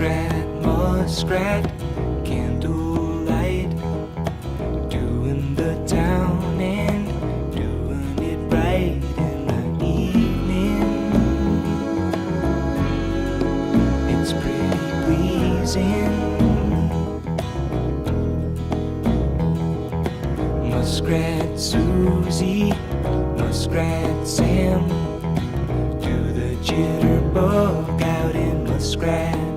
muskrat, candlelight, doing the town and doing it right in the evening. It's pretty pleasing. Muskrat Susie, Muskrat Sam, do the jitterbug out in Muskrat